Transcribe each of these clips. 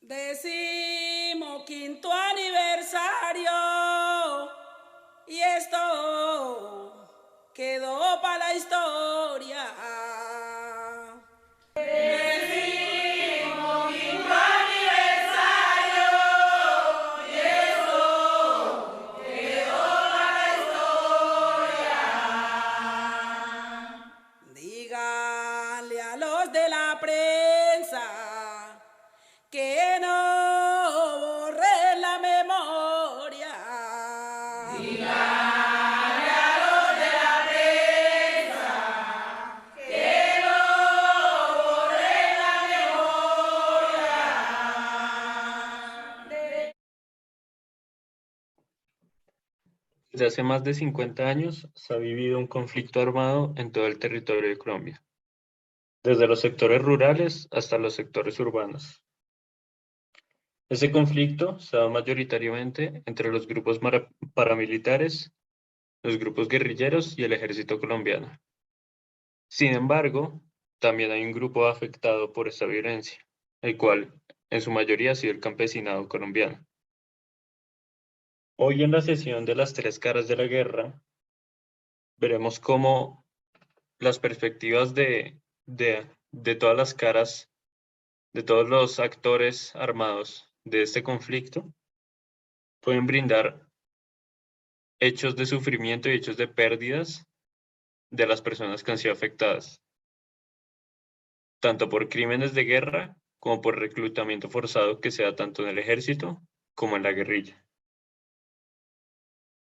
15º aniversario y esto quedó para la historia. Díganle a los de la prensa que no borren la memoria. Desde hace más de 50 años se ha vivido un conflicto armado en todo el territorio de Colombia, desde los sectores rurales hasta los sectores urbanos. Ese conflicto se da mayoritariamente entre los grupos paramilitares, los grupos guerrilleros y el ejército colombiano. Sin embargo, también hay un grupo afectado por esta violencia, el cual en su mayoría ha sido el campesinado colombiano. Hoy en la sesión de las tres caras de la guerra, veremos cómo las perspectivas de todas las caras, de todos los actores armados de este conflicto, pueden brindar hechos de sufrimiento y hechos de pérdidas de las personas que han sido afectadas, tanto por crímenes de guerra como por reclutamiento forzado que se da tanto en el ejército como en la guerrilla.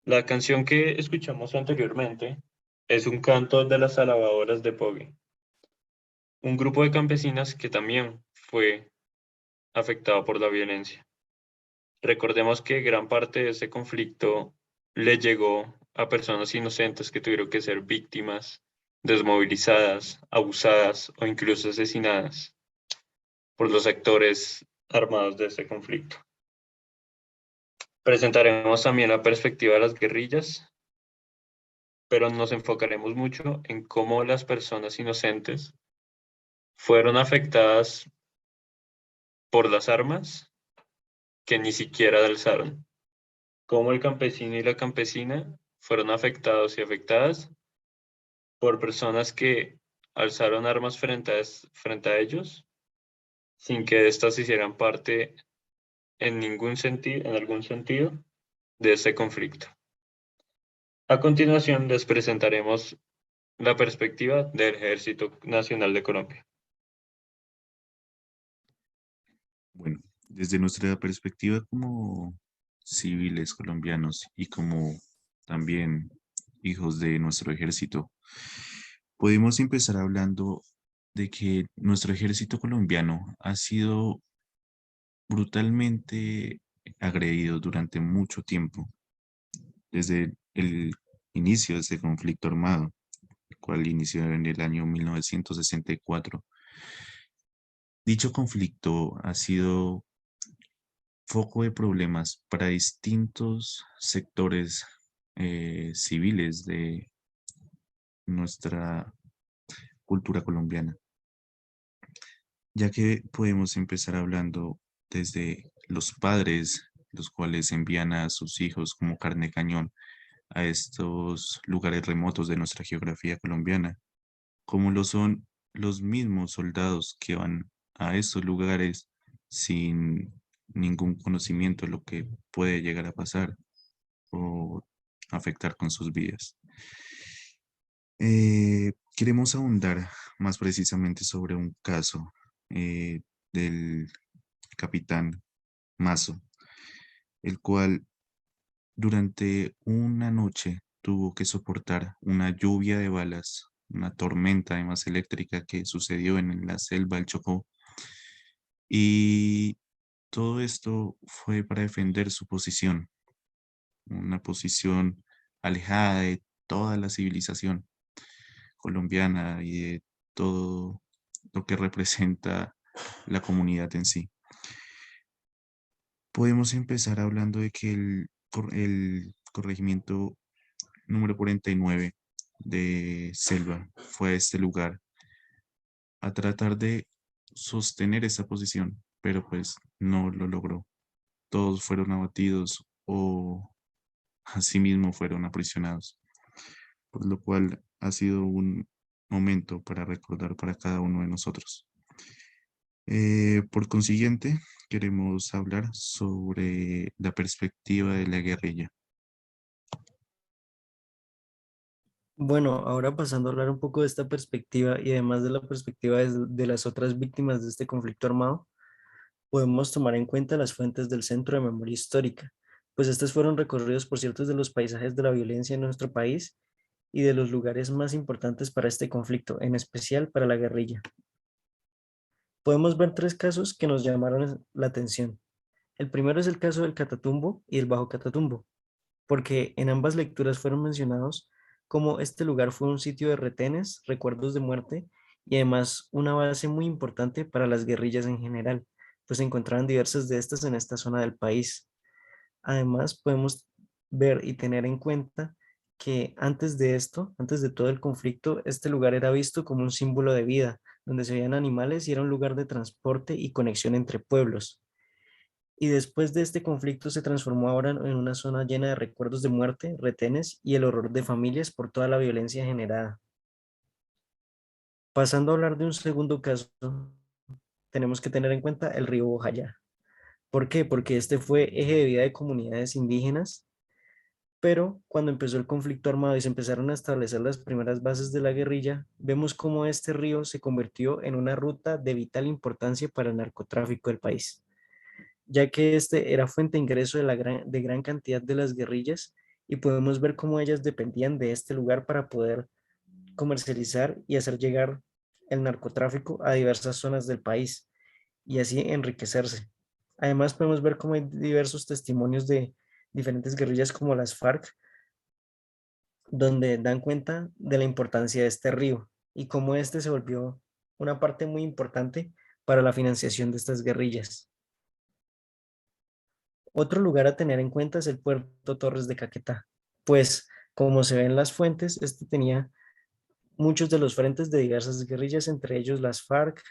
La canción que escuchamos anteriormente es un canto de las alabadoras de Poggy, un grupo de campesinas que también fue afectado por la violencia. Recordemos que gran parte de ese conflicto le llegó a personas inocentes que tuvieron que ser víctimas, desmovilizadas, abusadas o incluso asesinadas por los actores armados de ese conflicto. Presentaremos también la perspectiva de las guerrillas, pero nos enfocaremos mucho en cómo las personas inocentes fueron afectadas por las armas que ni siquiera alzaron. Cómo el campesino y la campesina fueron afectados y afectadas por personas que alzaron armas frente a ellos sin que éstas hicieran parte en algún sentido de ese conflicto. A continuación les presentaremos la perspectiva del Ejército Nacional de Colombia. Bueno, desde nuestra perspectiva como civiles colombianos y como también hijos de nuestro ejército, podemos empezar hablando de que nuestro ejército colombiano ha sido brutalmente agredido durante mucho tiempo, desde el inicio de este conflicto armado, el cual inició en el año 1964. Dicho conflicto ha sido foco de problemas para distintos sectores civiles de nuestra cultura colombiana, ya que podemos empezar hablando desde los padres, los cuales envían a sus hijos como carne cañón a estos lugares remotos de nuestra geografía colombiana, como lo son los mismos soldados que van a estos lugares sin ningún conocimiento de lo que puede llegar a pasar o afectar con sus vidas. Queremos ahondar más precisamente sobre un caso del capitán Mazo, el cual durante una noche tuvo que soportar una lluvia de balas, una tormenta además eléctrica que sucedió en la selva del Chocó. Y todo esto fue para defender su posición, una posición alejada de toda la civilización colombiana y de todo lo que representa la comunidad en sí. Podemos empezar hablando de que el corregimiento número 49 de Selva fue a este lugar a tratar de sostener esa posición, pero pues no lo logró. Todos fueron abatidos o asimismo fueron aprisionados, por lo cual ha sido un momento para recordar para cada uno de nosotros. Por consiguiente, queremos hablar sobre la perspectiva de la guerrilla. Bueno, ahora pasando a hablar un poco de esta perspectiva y además de la perspectiva de las otras víctimas de este conflicto armado, podemos tomar en cuenta las fuentes del Centro de Memoria Histórica, pues estas fueron recorridos por ciertos de los paisajes de la violencia en nuestro país y de los lugares más importantes para este conflicto, en especial para la guerrilla. Podemos ver tres casos que nos llamaron la atención. El primero es el caso del Catatumbo y el Bajo Catatumbo, porque en ambas lecturas fueron mencionados como este lugar fue un sitio de retenes, recuerdos de muerte y además una base muy importante para las guerrillas en general, pues se encontraban diversas de estas en esta zona del país. Además, podemos ver y tener en cuenta que antes de esto, antes de todo el conflicto, este lugar era visto como un símbolo de vida, donde se veían animales y era un lugar de transporte y conexión entre pueblos. Y después de este conflicto se transformó ahora en una zona llena de recuerdos de muerte, retenes y el horror de familias por toda la violencia generada. Pasando a hablar de un segundo caso, tenemos que tener en cuenta el río Bojayá. ¿Por qué? Porque este fue eje de vida de comunidades indígenas, pero cuando empezó el conflicto armado y se empezaron a establecer las primeras bases de la guerrilla, vemos cómo este río se convirtió en una ruta de vital importancia para el narcotráfico del país, ya que este era fuente de ingreso de gran cantidad de las guerrillas y podemos ver cómo ellas dependían de este lugar para poder comercializar y hacer llegar el narcotráfico a diversas zonas del país y así enriquecerse. Además podemos ver cómo hay diversos testimonios de diferentes guerrillas como las FARC, donde dan cuenta de la importancia de este río y cómo este se volvió una parte muy importante para la financiación de estas guerrillas. Otro lugar a tener en cuenta es el puerto Torres de Caquetá, pues como se ve en las fuentes, este tenía muchos de los frentes de diversas guerrillas, entre ellos las FARC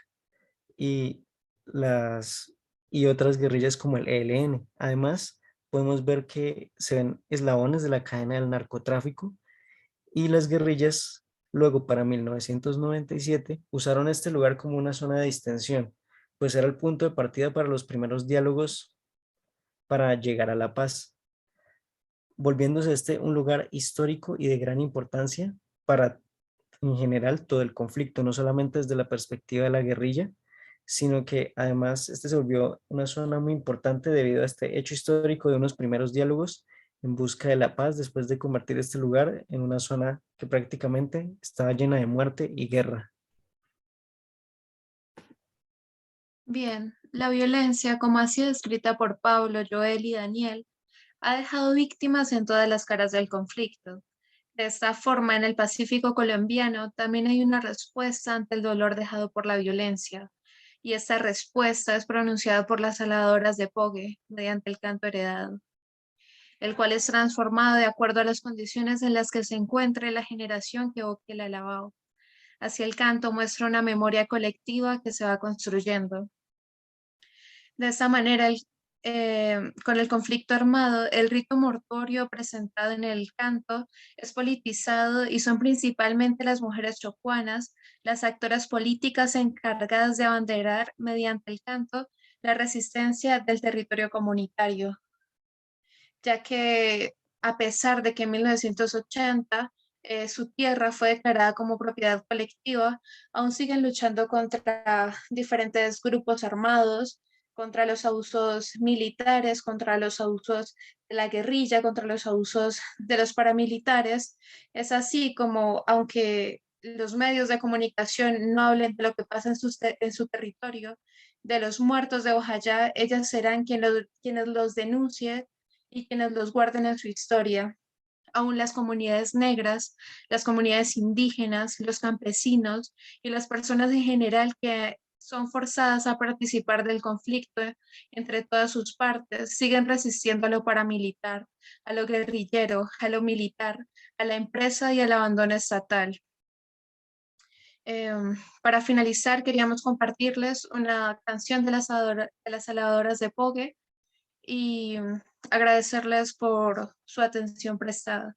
y, las, y otras guerrillas como el ELN. Además, podemos ver que se ven eslabones de la cadena del narcotráfico y las guerrillas luego para 1997 usaron este lugar como una zona de distensión, pues era el punto de partida para los primeros diálogos para llegar a la paz, volviéndose este un lugar histórico y de gran importancia para en general todo el conflicto, no solamente desde la perspectiva de la guerrilla, sino que además este se volvió una zona muy importante debido a este hecho histórico de unos primeros diálogos en busca de la paz después de convertir este lugar en una zona que prácticamente estaba llena de muerte y guerra. Bien, la violencia, como ha sido descrita por Pablo, Joel y Daniel, ha dejado víctimas en todas las caras del conflicto. De esta forma, en el Pacífico colombiano también hay una respuesta ante el dolor dejado por la violencia, y esta respuesta es pronunciada por las saladoras de Pogue mediante el canto heredado, el cual es transformado de acuerdo a las condiciones en las que se encuentre la generación que la alabó. Así el canto muestra una memoria colectiva que se va construyendo. De esta manera, con el conflicto armado, el rito mortuorio presentado en el canto es politizado y son principalmente las mujeres chocuanas, las actoras políticas encargadas de abanderar mediante el canto la resistencia del territorio comunitario, ya que a pesar de que en 1980 su tierra fue declarada como propiedad colectiva, aún siguen luchando contra diferentes grupos armados, contra los abusos militares, contra los abusos de la guerrilla, contra los abusos de los paramilitares. Es así como, aunque los medios de comunicación no hablen de lo que pasa en su territorio, de los muertos de Bojayá, ellas serán quienes los denuncien y quienes los guarden en su historia. Aún las comunidades negras, las comunidades indígenas, los campesinos y las personas en general que son forzadas a participar del conflicto entre todas sus partes, siguen resistiendo a lo paramilitar, a lo guerrillero, a lo militar, a la empresa y al abandono estatal. Para finalizar, queríamos compartirles una canción de las Salvadoras de Pogue y agradecerles por su atención prestada.